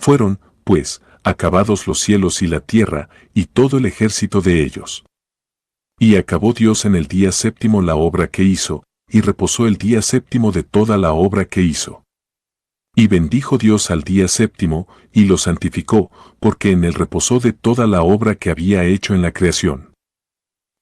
Fueron, pues, acabados los cielos y la tierra, y todo el ejército de ellos. Y acabó Dios en el día séptimo la obra que hizo, y reposó el día séptimo de toda la obra que hizo. Y bendijo Dios al día séptimo, y lo santificó, porque en él reposó de toda la obra que había hecho en la creación.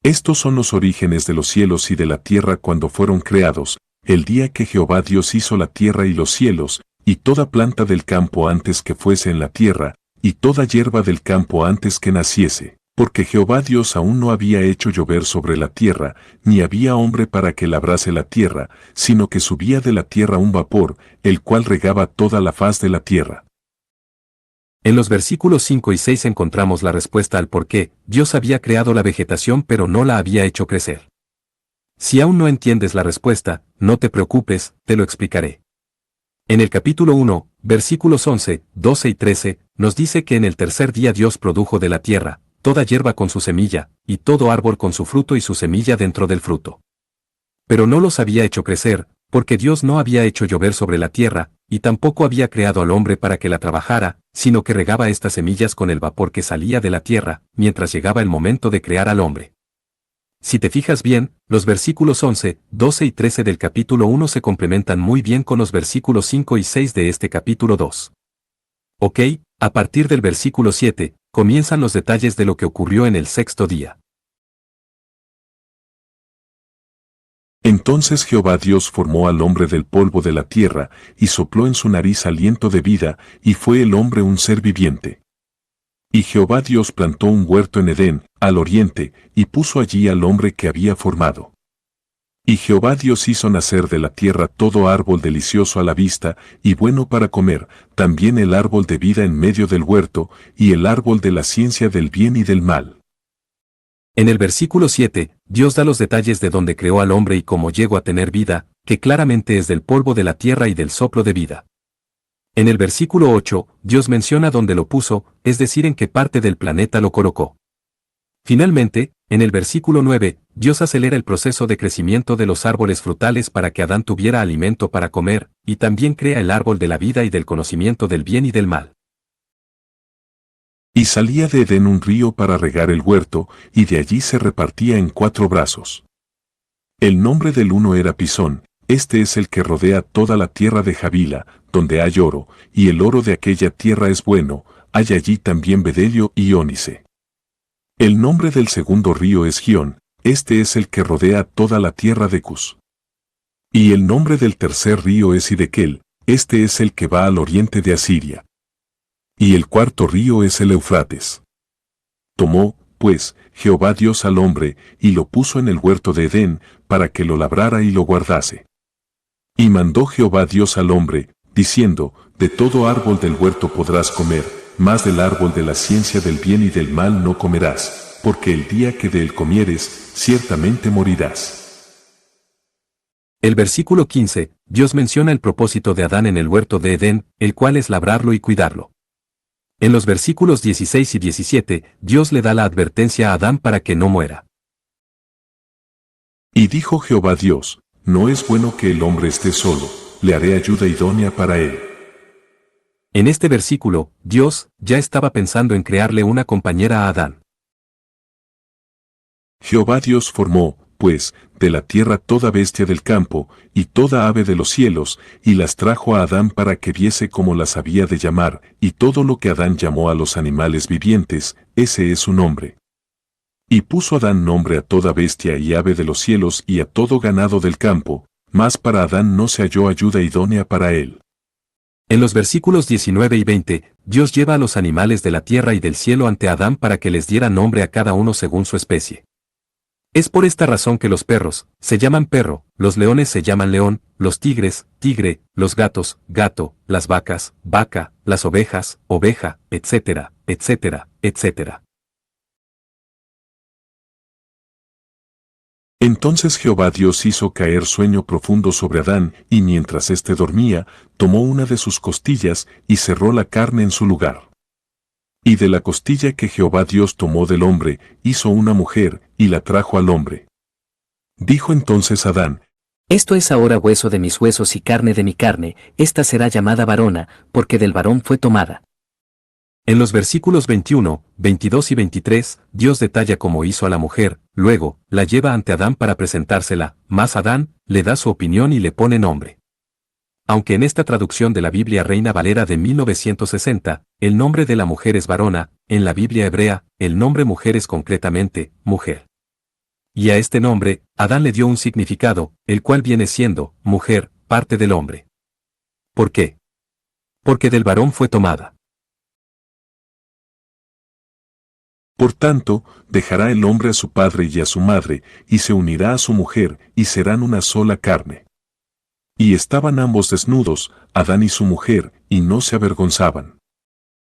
Estos son los orígenes de los cielos y de la tierra cuando fueron creados, el día que Jehová Dios hizo la tierra y los cielos, y toda planta del campo antes que fuese en la tierra, y toda hierba del campo antes que naciese, porque Jehová Dios aún no había hecho llover sobre la tierra, ni había hombre para que labrase la tierra, sino que subía de la tierra un vapor, el cual regaba toda la faz de la tierra. En los versículos 5 y 6 encontramos la respuesta al por qué Dios había creado la vegetación pero no la había hecho crecer. Si aún no entiendes la respuesta, no te preocupes, te lo explicaré. En el capítulo 1, versículos 11, 12 y 13, nos dice que en el tercer día Dios produjo de la tierra toda hierba con su semilla, y todo árbol con su fruto y su semilla dentro del fruto. Pero no los había hecho crecer, porque Dios no había hecho llover sobre la tierra, y tampoco había creado al hombre para que la trabajara, sino que regaba estas semillas con el vapor que salía de la tierra, mientras llegaba el momento de crear al hombre. Si te fijas bien, los versículos 11, 12 y 13 del capítulo 1 se complementan muy bien con los versículos 5 y 6 de este capítulo 2. Ok, a partir del versículo 7, comienzan los detalles de lo que ocurrió en el sexto día. Entonces Jehová Dios formó al hombre del polvo de la tierra, y sopló en su nariz aliento de vida, y fue el hombre un ser viviente. Y Jehová Dios plantó un huerto en Edén, al oriente, y puso allí al hombre que había formado. Y Jehová Dios hizo nacer de la tierra todo árbol delicioso a la vista, y bueno para comer, también el árbol de vida en medio del huerto, y el árbol de la ciencia del bien y del mal. En el versículo 7, Dios da los detalles de dónde creó al hombre y cómo llegó a tener vida, que claramente es del polvo de la tierra y del soplo de vida. En el versículo 8, Dios menciona dónde lo puso, es decir, en qué parte del planeta lo colocó. Finalmente, en el versículo 9, Dios acelera el proceso de crecimiento de los árboles frutales para que Adán tuviera alimento para comer, y también crea el árbol de la vida y del conocimiento del bien y del mal. Y salía de Edén un río para regar el huerto, y de allí se repartía en 4 brazos. El nombre del uno era Pisón, este es el que rodea toda la tierra de Javila, donde hay oro, y el oro de aquella tierra es bueno, hay allí también bedelio y ónice. El nombre del segundo río es Gión, este es el que rodea toda la tierra de Cus. Y el nombre del tercer río es Hidekel, este es el que va al oriente de Asiria. Y el cuarto río es el Eufrates. Tomó, pues, Jehová Dios al hombre, y lo puso en el huerto de Edén, para que lo labrara y lo guardase. Y mandó Jehová Dios al hombre, diciendo, de todo árbol del huerto podrás comer, mas del árbol de la ciencia del bien y del mal no comerás, porque el día que de él comieres, ciertamente morirás. El versículo 15, Dios menciona el propósito de Adán en el huerto de Edén, el cual es labrarlo y cuidarlo. En los versículos 16 y 17, Dios le da la advertencia a Adán para que no muera. Y dijo Jehová Dios, no es bueno que el hombre esté solo, le haré ayuda idónea para él. En este versículo, Dios ya estaba pensando en crearle una compañera a Adán. Jehová Dios formó, pues, de la tierra toda bestia del campo, y toda ave de los cielos, y las trajo a Adán para que viese cómo las había de llamar, y todo lo que Adán llamó a los animales vivientes, ese es su nombre. Y puso Adán nombre a toda bestia y ave de los cielos y a todo ganado del campo, mas para Adán no se halló ayuda idónea para él. En los versículos 19 y 20, Dios lleva a los animales de la tierra y del cielo ante Adán para que les diera nombre a cada uno según su especie. Es por esta razón que los perros se llaman perro, los leones se llaman león, los tigres, tigre, los gatos, gato, las vacas, vaca, las ovejas, oveja, etcétera, etcétera, etcétera. Entonces Jehová Dios hizo caer sueño profundo sobre Adán, y mientras éste dormía, tomó una de sus costillas, y cerró la carne en su lugar. Y de la costilla que Jehová Dios tomó del hombre, hizo una mujer, y la trajo al hombre. Dijo entonces Adán, Esto es ahora hueso de mis huesos y carne de mi carne, esta será llamada varona, porque del varón fue tomada. En los versículos 21, 22 y 23, Dios detalla cómo hizo a la mujer, luego, la lleva ante Adán para presentársela, más Adán, le da su opinión y le pone nombre. Aunque en esta traducción de la Biblia Reina Valera de 1960, el nombre de la mujer es varona, en la Biblia hebrea, el nombre mujer es concretamente, mujer. Y a este nombre, Adán le dio un significado, el cual viene siendo, mujer, parte del hombre. ¿Por qué? Porque del varón fue tomada. Por tanto, dejará el hombre a su padre y a su madre, y se unirá a su mujer, y serán una sola carne. Y estaban ambos desnudos, Adán y su mujer, y no se avergonzaban.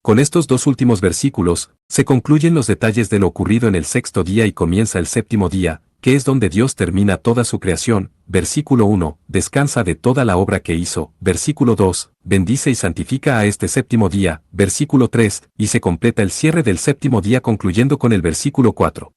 Con estos dos últimos versículos, se concluyen los detalles de lo ocurrido en el sexto día y comienza el séptimo día, que es donde Dios termina toda su creación. Versículo 1, descansa de toda la obra que hizo. Versículo 2, bendice y santifica a este séptimo día. Versículo 3, y se completa el cierre del séptimo día concluyendo con el versículo 4.